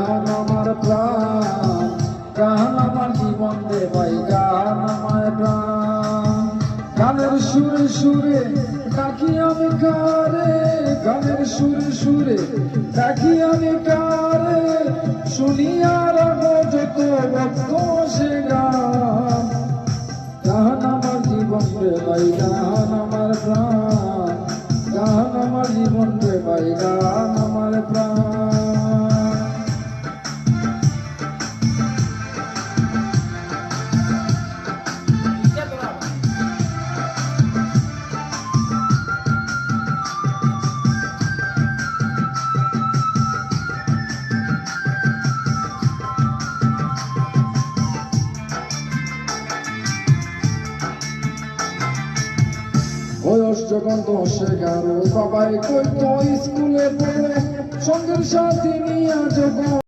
গান আমার প্রাণ, গান আমার জীবন রে ভাই, গান আমার প্রাণ। গানের সুরে সুরে ডাকি আমি কারে, গানের সুরে সুরে ডাকি আমি কারে, শুনিয়া রাখো যত ভক্ত সে গান। গান আমার জীবন রে ভাই, গান আমার প্রাণ, গান আমার জীবন রে ভাই, গান আমার প্রাণ। বয়স যখন 10-11, বাবাই কইতো স্কুলে পড়ে, সঙ্গের সাথে নিয়ে যখন